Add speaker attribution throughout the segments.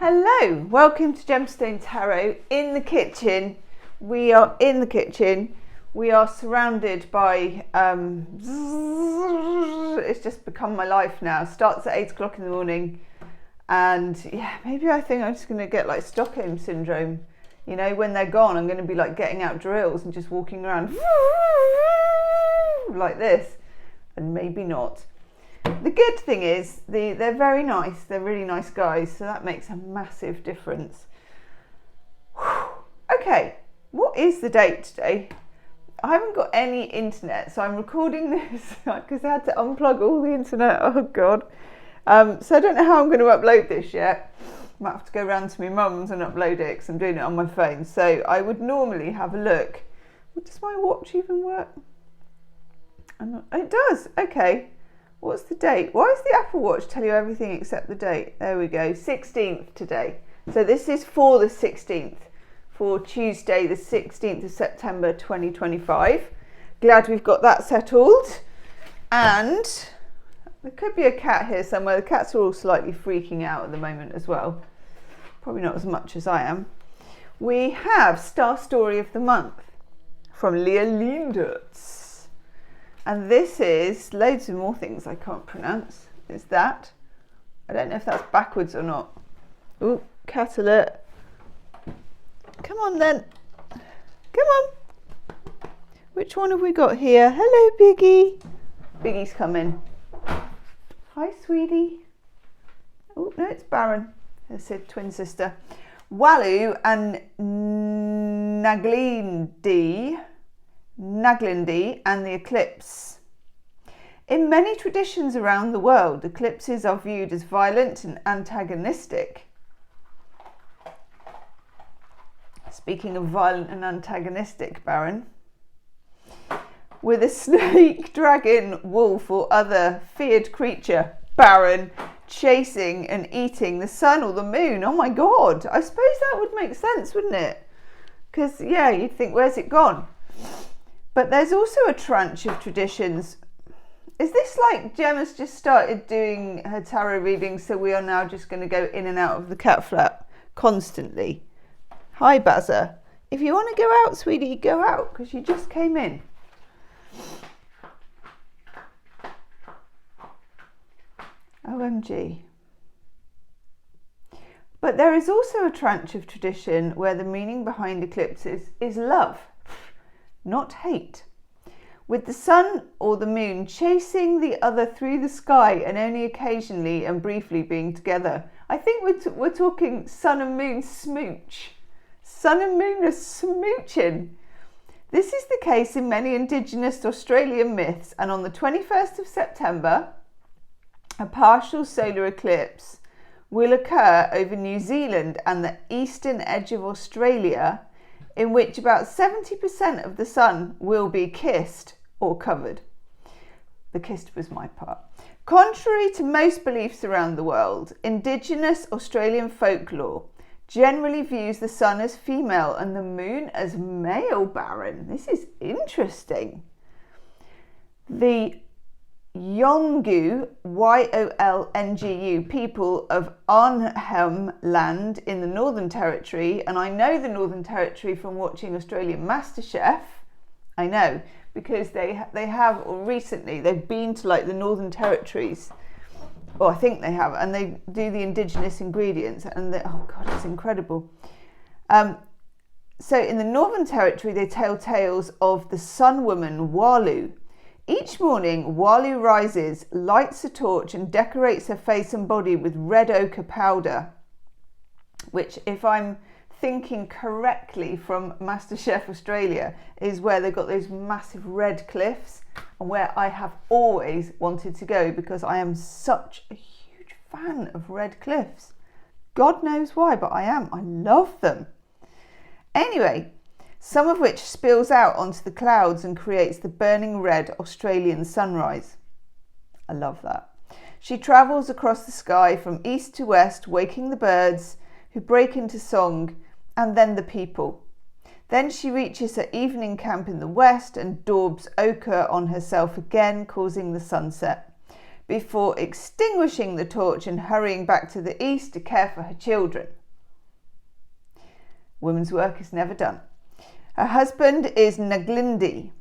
Speaker 1: Hello, welcome to Gemstone Tarot. In the kitchen, we are in the kitchen. We are surrounded by, it's just become my life now. Starts at 8 o'clock in the morning. And yeah, maybe I think I'm just going to get like Stockholm syndrome. You know, when they're gone, I'm going to be like getting out drills and just walking around like this. And maybe not. The good thing is they're very nice. They're really nice guys. So that makes a massive difference. Okay, what is the date today? I haven't got any internet, so I'm recording this because I had to unplug all the internet. Oh God. So I don't know how I'm going to upload this yet. Might have to go round to my mum's and upload it because I'm doing it on my phone. So I would normally have a look. Does my watch even work? It does. Okay. What's the date? Why does the Apple Watch tell you everything except the date? There we go. 16th today. So this is for the 16th. For Tuesday, the 16th of September 2025. Glad we've got that settled. And there could be a cat here somewhere. The cats are all slightly freaking out at the moment as well. Probably not as much as I am. We have Star Story of the Month from Leah Lindertz. And this is loads of more things I can't pronounce. Is that? I don't know if that's backwards or not. Ooh, cat alert. Come on then. Come on. Which one have we got here? Hello, Biggie. Biggie's coming. Hi, sweetie. Oh, no, it's Baron. That's a twin sister. Walu and Naglindi and the Eclipse. In many traditions around the world, eclipses are viewed as violent and antagonistic. Speaking of violent and antagonistic, Baron, with a snake, dragon, wolf or other feared creature, Baron, chasing and eating the sun or the moon. Oh my God, I suppose that would make sense, wouldn't it? Because yeah, you'd think, where's it gone? But there's also a tranche of traditions. Is this like Gemma's just started doing her tarot readings, so we are now just going to go in and out of the cat flap constantly? Hi, Bazza. If you want to go out, sweetie, go out, because you just came in. OMG. But there is also a tranche of tradition where the meaning behind eclipses is love, not hate, with the sun or the moon chasing the other through the sky and only occasionally and briefly being together. I think we're talking sun and moon smooch. Sun and moon are smooching. This is the case in many Indigenous Australian myths, and on the 21st of September, a partial solar eclipse will occur over New Zealand and the eastern edge of Australia, in which about 70% of the sun will be kissed or covered. The kissed was my part. Contrary to most beliefs around the world, Indigenous Australian folklore generally views the sun as female and the moon as male, Baron. This is interesting. The Yolngu, Yolngu people of Arnhem Land in the Northern Territory, and I know the Northern Territory from watching Australian MasterChef. I know, because they have, or recently, they've been to like the Northern Territories, or I think they have, and they do the indigenous ingredients, and oh God, it's incredible. So in the Northern Territory, they tell tales of the sun woman, Walu. Each morning, Walu rises, lights a torch and decorates her face and body with red ochre powder, which, if I'm thinking correctly from MasterChef Australia, is where they've got those massive red cliffs and where I have always wanted to go because I am such a huge fan of red cliffs. God knows why, but I am. I love them. Anyway, some of which spills out onto the clouds and creates the burning red Australian sunrise. I love that. She travels across the sky from east to west, waking the birds who break into song and then the people. Then she reaches her evening camp in the west and daubs ochre on herself again, causing the sunset. before extinguishing the torch and hurrying back to the east to care for her children. Woman's work is never done. Her husband is Naglindi,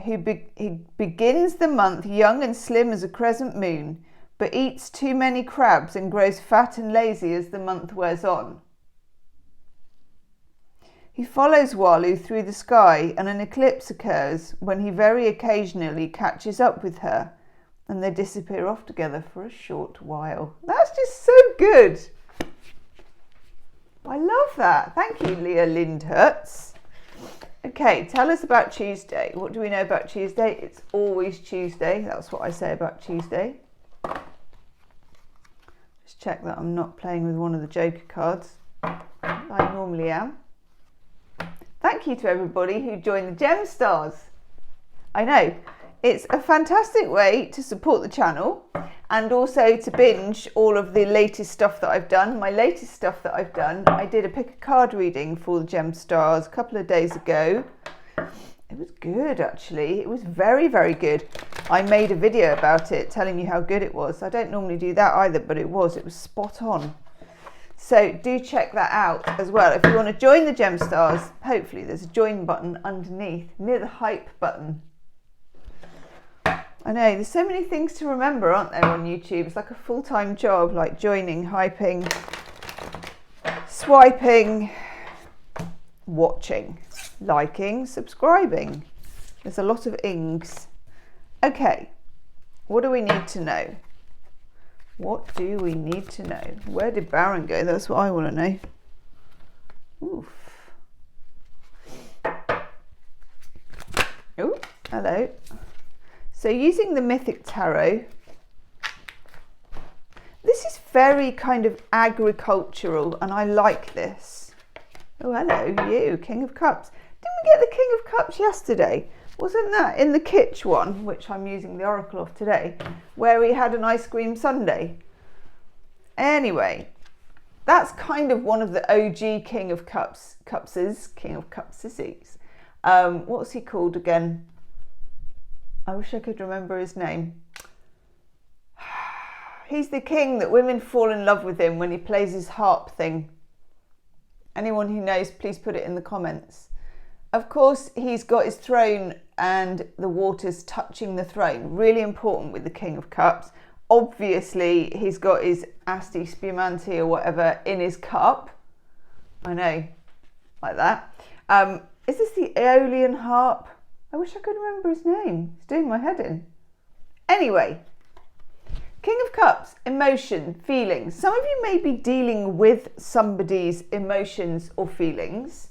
Speaker 1: who begins the month young and slim as a crescent moon, but eats too many crabs and grows fat and lazy as the month wears on. He follows Walu through the sky, and an eclipse occurs when he very occasionally catches up with her, and they disappear off together for a short while. That's just so good. I love that. Thank you, Leah Lindhertz. Okay, tell us about Tuesday. What do we know about Tuesday? It's always Tuesday. That's what I say about Tuesday. Just check that I'm not playing with one of the Joker cards. I normally am. Thank you to everybody who joined the Gem Stars. I know, it's a fantastic way to support the channel and also to binge all of the latest stuff that I've done. My latest stuff that I've done, I did a pick a card reading for the Gem Stars a couple of days ago. It was good, actually. It was very, very good. I made a video about it telling you how good it was. I don't normally do that either, but it was spot on. So do check that out as well. If you want to join the Gem Stars, hopefully there's a join button underneath, near the hype button. I know, there's so many things to remember, aren't there, on YouTube? It's like a full-time job, like joining, hyping, swiping, watching, liking, subscribing. There's a lot of ings. Okay, what do we need to know? What do we need to know? Where did Baron go? That's what I want to know. Oof. Oh, hello. So using the Mythic Tarot, this is very kind of agricultural, and I like this. Oh, hello, you, King of Cups. Didn't we get the King of Cups yesterday? Wasn't that in the Kitsch one, which I'm using the Oracle of today, where we had an ice cream sundae? Anyway, that's kind of one of the OG King of Cupses. What's he called again? I wish I could remember his name. He's the king that women fall in love with him when he plays his harp thing. Anyone who knows, please put it in the comments. Of course, he's got his throne and the water's touching the throne. Really important with the King of Cups. Obviously, he's got his Asti Spumante or whatever in his cup. I know, like that. Is this the Aeolian harp? I wish I could remember his name. It's doing my head in. Anyway, King of Cups, emotion, feelings. Some of you may be dealing with somebody's emotions or feelings.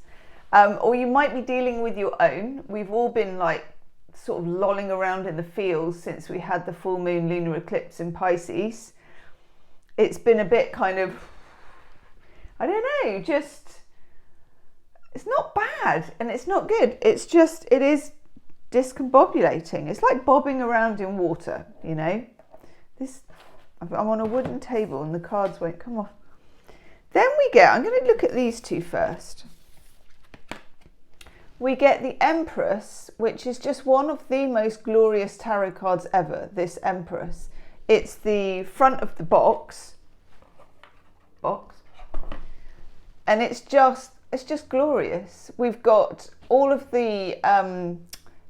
Speaker 1: Or you might be dealing with your own. We've all been like sort of lolling around in the fields since we had the full moon lunar eclipse in Pisces. It's been a bit kind of, I don't know, just, it's not bad and it's not good. It's just, it is discombobulating. It's like bobbing around in water, you know. I'm on a wooden table and the cards won't come off. Then we get, I'm going to look at these two first. We get the Empress, which is just one of the most glorious tarot cards ever, this Empress. It's the front of the box, and it's just glorious. We've got all of the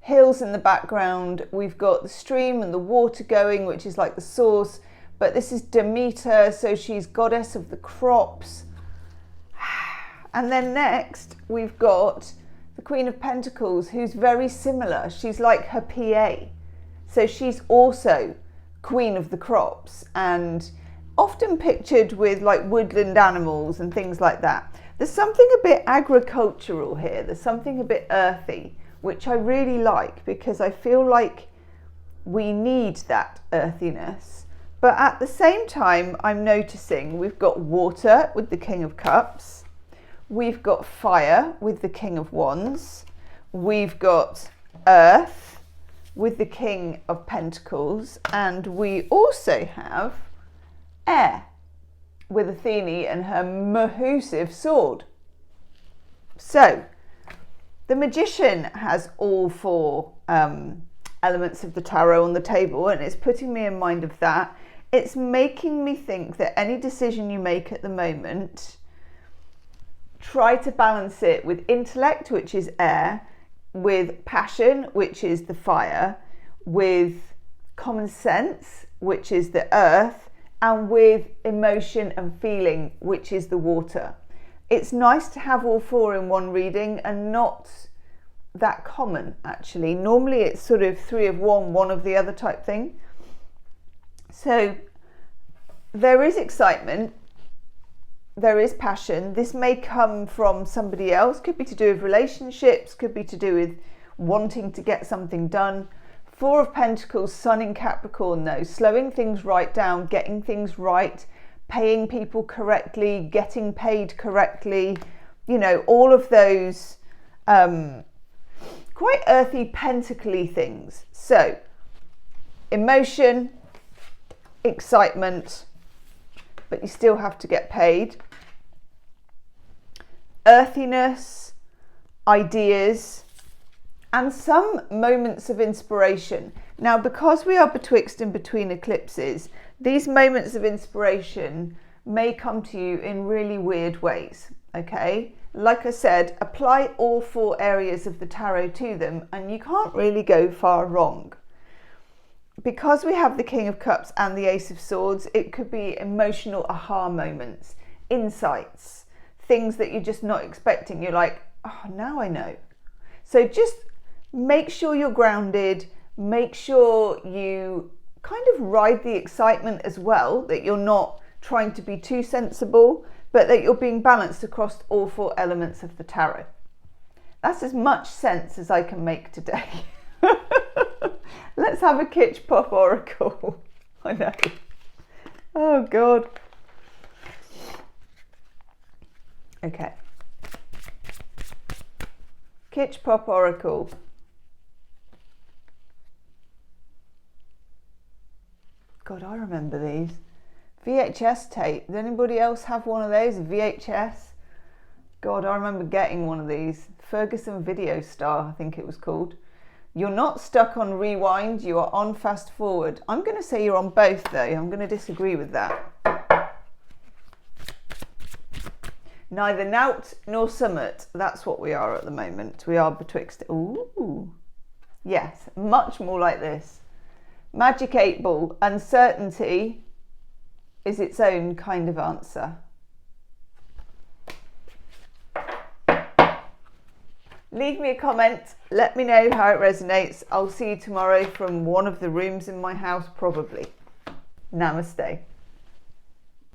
Speaker 1: hills in the background. We've got the stream and the water going, which is like the source, but this is Demeter, so she's goddess of the crops. And then next we've got the Queen of Pentacles, who's very similar. She's like her PA. So she's also Queen of the crops and often pictured with like woodland animals and things like that. There's something a bit agricultural here. There's something a bit earthy, which I really like because I feel like we need that earthiness. But at the same time, I'm noticing we've got water with the King of Cups. We've got fire with the King of Wands. We've got earth with the King of Pentacles. And we also have air with Athene and her mahoosive sword. So the Magician has all four elements of the tarot on the table, and it's putting me in mind of that. It's making me think that any decision you make at the moment, try to balance it with intellect, which is air, with passion, which is the fire, with common sense, which is the earth, and with emotion and feeling, which is the water. It's nice to have all four in one reading and not that common, actually. Normally it's sort of 3 of one of the other type thing. So there is excitement, there is passion. This may come from somebody else, could be to do with relationships, could be to do with wanting to get something done. 4 of Pentacles, Sun in Capricorn though, slowing things right down, getting things right, paying people correctly, getting paid correctly, you know, all of those quite earthy, pentacly things. So emotion, excitement, but you still have to get paid. Earthiness, ideas, and some moments of inspiration. Now, because we are betwixt and between eclipses, these moments of inspiration may come to you in really weird ways, okay? Like I said, apply all 4 areas of the tarot to them and you can't really go far wrong. Because we have the King of Cups and the Ace of Swords, it could be emotional aha moments, insights, things that you're just not expecting. You're like, oh, now I know. So just make sure you're grounded, make sure you kind of ride the excitement as well, that you're not trying to be too sensible, but that you're being balanced across all 4 elements of the tarot. That's as much sense as I can make today. Let's have a kitsch pop oracle. I know. Oh God. Okay. Kitsch pop oracle. God, I remember these. VHS tape. Does anybody else have one of those? VHS? God, I remember getting one of these. Ferguson Video Star, I think it was called. You're not stuck on rewind, you are on fast forward. I'm going to say you're on both though. I'm going to disagree with that. Neither nout nor summit. That's what we are at the moment. We are betwixt. Ooh. Yes, much more like this. Magic 8 ball. Uncertainty is its own kind of answer. Leave me a comment. Let me know how it resonates. I'll see you tomorrow from one of the rooms in my house, probably. Namaste.